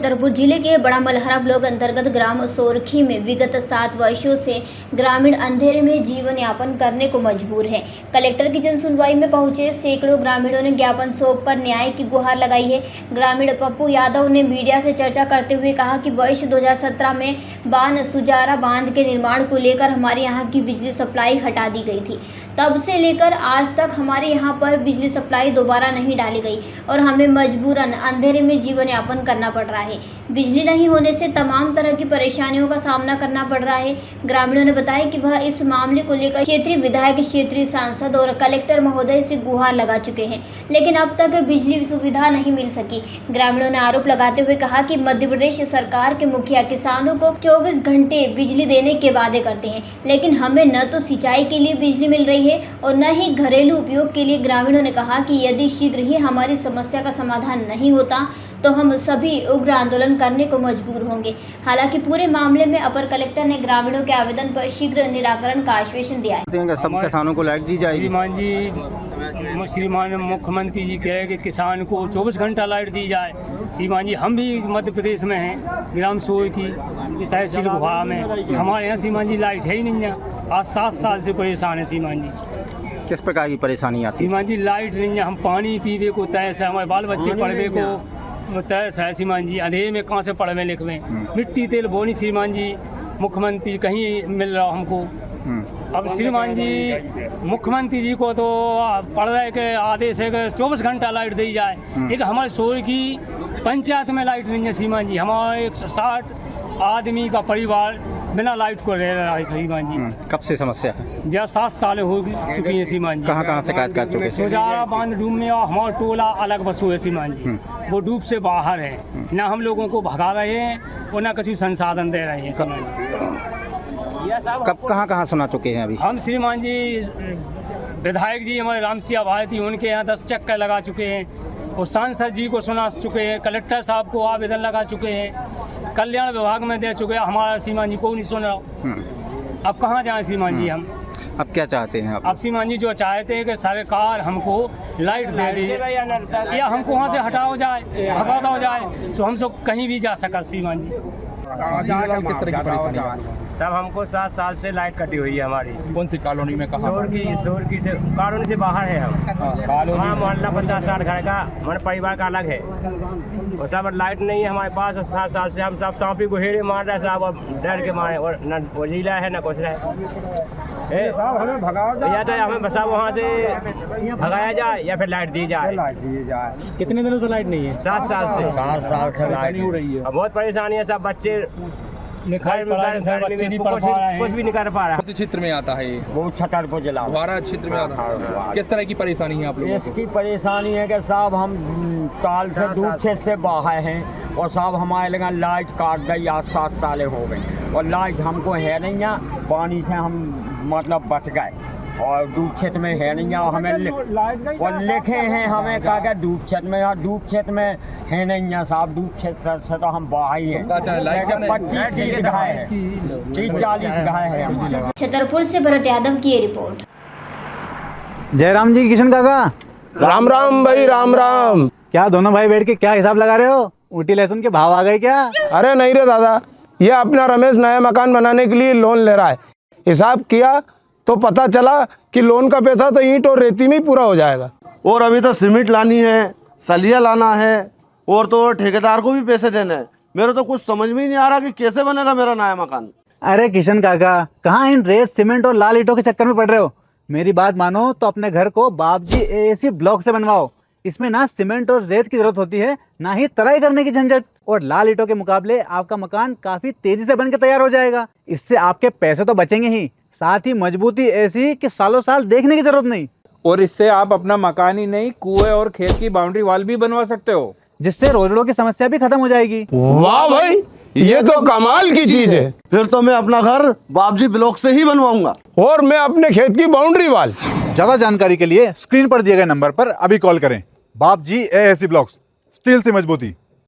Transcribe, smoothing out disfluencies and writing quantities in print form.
छतरपुर जिले के बड़ा मलहरा ब्लॉक अंतर्गत ग्राम सोरखी में विगत 7 वर्षों से ग्रामीण अंधेरे में जीवन यापन करने को मजबूर है। कलेक्टर की जन सुनवाई में पहुंचे सैकड़ों ग्रामीणों ने ज्ञापन सौंपकर न्याय की गुहार लगाई है। ग्रामीण पप्पू यादव ने मीडिया से चर्चा करते हुए कहा कि वर्ष 2017 में बान सुजारा बांध के निर्माण को लेकर हमारे यहाँ की बिजली सप्लाई हटा दी गई थी। तब से लेकर आज तक हमारे यहाँ पर बिजली सप्लाई दोबारा नहीं डाली गई और हमें मजबूरन अंधेरे में जीवन यापन करना पड़ रहा है। बिजली नहीं होने से तमाम तरह की परेशानियों का सामना करना पड़ रहा है। ग्रामीणों ने बताया कि वह इस मामले को लेकर क्षेत्रीय विधायक, क्षेत्रीय सांसद और कलेक्टर महोदय से गुहार लगा चुके हैं, लेकिन अब तक बिजली सुविधा नहीं मिल सकी। ग्रामीणों ने आरोप लगाते हुए कहा कि मध्य प्रदेश सरकार के मुखिया किसानों को 24 घंटे बिजली देने के वादे करते हैं, लेकिन हमें न तो सिंचाई के लिए बिजली मिल रही है और न ही घरेलू उपयोग के लिए। ग्रामीणों ने कहा कि यदि शीघ्र ही हमारी समस्या का समाधान नहीं होता तो हम सभी उग्र आंदोलन करने को मजबूर होंगे। हालांकि पूरे मामले में अपर कलेक्टर ने ग्रामीणों के आवेदन पर शीघ्र निराकरण का आश्वासन दिया है। सब किसानों को लाइट दी जाएगी। श्रीमान मुख्यमंत्री जी कहे कि किसान को 24 घंटा लाइट दी जाए। श्रीमान जी, हम भी मध्य प्रदेश में हैं, ग्राम सोर की तहसील गुहा में। हमारे यहाँ श्रीमान जी लाइट है ही नहीं है। आज 7 साल से परेशान है श्रीमान जी। किस प्रकार की परेशानी आती है? श्रीमान जी, लाइट नहीं है, हम पानी पीवे को तैस है, हमारे बाल बच्चे पढ़वे को तैस है श्रीमान जी। अंधेरे में कहाँ से पढ़वे लिखवे? मिट्टी तेल बोनी श्रीमान जी, मुख्यमंत्री कहीं मिल रहा हमको। अब श्रीमान जी, मुख्यमंत्री जी को तो पढ़ रहे के आदेश है कि 24 घंटा लाइट दी जाए, लेकिन हमारे शोर की पंचायत में लाइट नहीं है श्रीमान जी। हमारे 160 आदमी का परिवार बिना लाइट को रह रहा है श्रीमान जी। कब से समस्या है? जब 7 साल हो चुकी है श्रीमान जी। कहाँ शिकायत कर चुके? सुजारा बांध डूब में और हमारा टोला अलग बसो है श्रीमान जी, वो डूब से बाहर है। ना हम लोगों को भगा रहे हैं और ना किसी संसाधन दे रहे हैं श्रीमान जी। कब कहाँ सुना चुके हैं अभी? हम श्रीमान जी विधायक जी हमारे रामसिया भारती, उनके यहाँ 10 चक्कर लगा चुके हैं और सांसद जी को सुना चुके हैं, कलेक्टर साहब को आवेदन लगा चुके हैं, कल्याण विभाग में दे चुके हैं। हमारा श्रीमान जी को नहीं सुन रहा। अब कहाँ जाएं श्रीमान जी हम? अब क्या चाहते हैं आप? अब श्रीमान जी जो चाहते हैं कि सरकार हमको लाइट दे दी या हमको वहाँ से हटाओ जाए, भगा जाए, तो हम सब कहीं भी जा सका श्रीमान जी। किस तरह की परेशानी? सब हमको 7 साल से लाइट कटी हुई है हमारी। कौन सी कॉलोनी में? कहाँ? शोर की से कॉलोनी से बाहर है हम। वहाँ मोहल्ला 50-60 घर का हमारे परिवार का अलग है और सब लाइट नहीं है हमारे पास। 7 साल से हम सब सांपी को हेरे मार रहे साहब, और डर के मारे, और न वजीला है न कुछ है। हमें भगाओ या तो हमें बसा वहाँ से भगाया जाए या फिर लाइट दी जाए। कितने दिनों से लाइट नहीं है? 7 साल से। 7 साल से लाइट हो रही है। बहुत परेशानी है। सब बच्चे कुछ भी नहीं कर पा रहा। कौन से क्षेत्र में आता है ये? वो छतरपुर जिला हमारा क्षेत्र में आता है। किस तरह की परेशानी है आप लोगों को? इसकी परेशानी है कि साहब हम ताल से दूर क्षेत्र से बाहर हैं और साहब हमारे लगा लाइट काट गई। आज 7 साल हो गई और लाइट हमको है नहीं है। पानी से हम मतलब बच गए और दूध क्षेत्र में है नहीं है। हमें और लिखे हैं हमें कहा कि दूध क्षेत्र में, या दूध क्षेत्र में है नहीं है साहब। दूध क्षेत्र से तो हम बाहर ही हैं। 25-30 गाय है, 30-40 गाय है। छतरपुर से भरत यादव की ये रिपोर्ट। जयराम जी, किशन काका, राम राम भाई, राम राम। क्या दोनों भाई बैठ के क्या हिसाब लगा रहे हो? ऊटी लहसुन के भाव आ गए क्या? अरे नहीं रे दादा, ये अपना रमेश नया मकान बनाने के लिए लोन ले रहा है। हिसाब किया तो पता चला कि लोन का पैसा तो ईंट और रेती में ही पूरा हो जाएगा। और अभी तो सीमेंट लानी है, सलिया लाना है और तो ठेकेदार को भी पैसे देने हैं। मेरे तो कुछ समझ में ही नहीं आ रहा कि कैसे बनेगा मेरा नया मकान। अरे किशन काका, कहाँ इन रेत, सीमेंट और लाल ईंटों के चक्कर में पड़ रहे हो? मेरी बात मानो तो अपने घर को बाबजी एएसी ब्लॉक से बनवाओ। इसमें ना सीमेंट और रेत की जरूरत होती है, ना ही तराई करने की झंझट। और लाल ईंटों के मुकाबले आपका मकान काफी तेजी से बनकर तैयार हो जाएगा। इससे आपके पैसे तो बचेंगे ही, साथ ही मजबूती ऐसी कि सालों साल देखने की जरूरत नहीं। और इससे आप अपना मकान ही नहीं, कुएं और खेत की बाउंड्री वॉल भी बनवा सकते हो, जिससे रोजड़ों की समस्या भी खत्म हो जाएगी। वाह भाई, ये तो कमाल की चीज है। फिर तो मैं अपना घर बाबजी ब्लॉक से ही बनवाऊंगा और मैं अपने खेत की बाउंड्री वाल। ज्यादा जानकारी के लिए स्क्रीन पर दिए गए नंबर पर अभी कॉल करें। बाबजी एएसी ब्लॉक्स, स्टील से मजबूती।